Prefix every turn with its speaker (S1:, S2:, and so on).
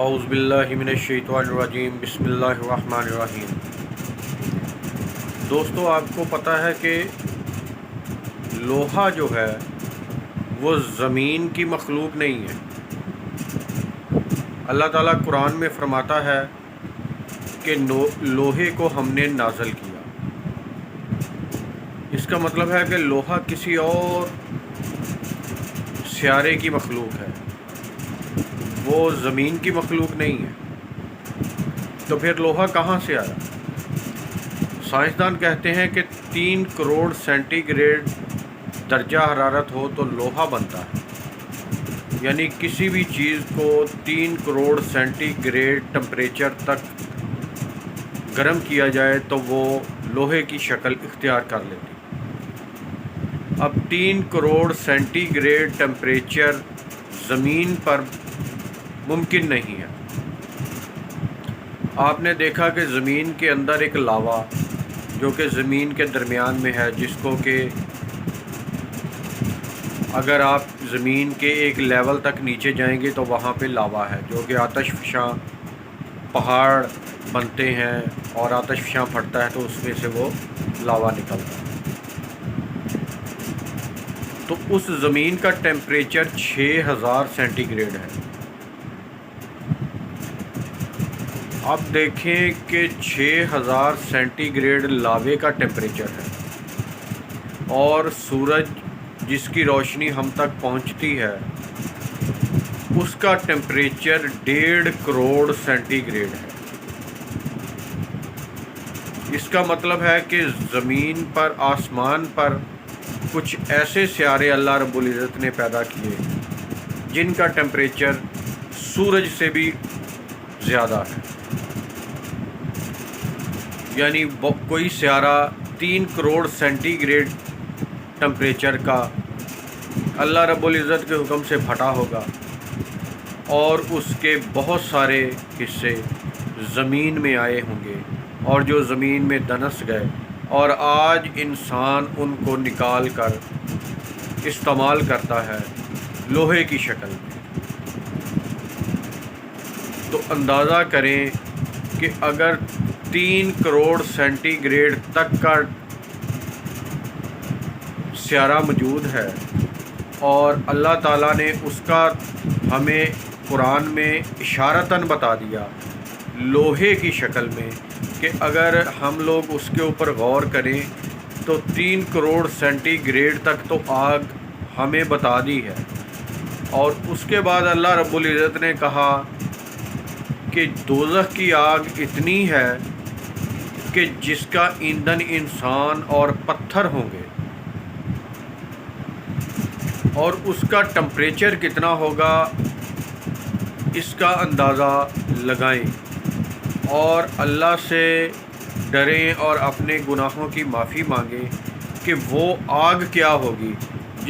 S1: اعوذ باللہ من الشیطان الرجیم بسم اللہ الرحمن الرحیم۔ دوستو، آپ کو پتہ ہے کہ لوہا جو ہے وہ زمین کی مخلوق نہیں ہے۔ اللہ تعالیٰ قرآن میں فرماتا ہے کہ لوہے کو ہم نے نازل کیا۔ اس کا مطلب ہے کہ لوہا کسی اور سیارے کی مخلوق ہے، وہ زمین کی مخلوق نہیں ہے۔ تو پھر لوہا کہاں سے آیا؟ سائنسدان کہتے ہیں کہ 3 کروڑ سینٹی گریڈ درجہ حرارت ہو تو لوہا بنتا ہے، یعنی کسی بھی چیز کو 3 کروڑ سینٹی گریڈ ٹمپریچر تک گرم کیا جائے تو وہ لوہے کی شکل اختیار کر لیتی۔ اب 3 کروڑ سینٹی گریڈ ٹمپریچر زمین پر ممکن نہیں ہے۔ آپ نے دیکھا کہ زمین کے اندر ایک لاوا جو کہ زمین کے درمیان میں ہے، جس کو کہ اگر آپ زمین کے ایک لیول تک نیچے جائیں گے تو وہاں پہ لاوا ہے، جو کہ آتش فشاں پہاڑ بنتے ہیں اور آتش فشاں پھٹتا ہے تو اس میں سے وہ لاوا نکلتا ہے۔ تو اس زمین کا ٹیمپریچر 6000 سینٹی گریڈ ہے۔ اب دیکھیں کہ 6000 سینٹی گریڈ لاوے کا ٹیمپریچر ہے، اور سورج جس کی روشنی ہم تک پہنچتی ہے اس کا ٹیمپریچر 1.5 کروڑ سینٹی گریڈ ہے۔ اس کا مطلب ہے کہ زمین پر، آسمان پر کچھ ایسے سیارے اللہ رب العزت نے پیدا کیے جن کا ٹیمپریچر سورج سے بھی زیادہ ہے، یعنی کوئی سیارہ 3 کروڑ سینٹی گریڈ ٹمپریچر کا اللہ رب العزت کے حکم سے پھٹا ہوگا، اور اس کے بہت سارے حصے زمین میں آئے ہوں گے اور جو زمین میں دنس گئے، اور آج انسان ان کو نکال کر استعمال کرتا ہے لوہے کی شکل میں۔ تو اندازہ کریں کہ اگر 3 کروڑ سینٹی گریڈ تک کا سیارہ موجود ہے، اور اللہ تعالیٰ نے اس کا ہمیں قرآن میں اشارتاً بتا دیا لوہے کی شکل میں، کہ اگر ہم لوگ اس کے اوپر غور کریں تو 3 کروڑ سینٹی گریڈ تک تو آگ ہمیں بتا دی ہے، اور اس کے بعد اللہ رب العزت نے کہا کہ دوزخ کی آگ اتنی ہے کہ جس کا ایندھن انسان اور پتھر ہوں گے، اور اس کا ٹمپریچر کتنا ہوگا اس کا اندازہ لگائیں، اور اللہ سے ڈریں اور اپنے گناہوں کی معافی مانگیں کہ وہ آگ کیا ہوگی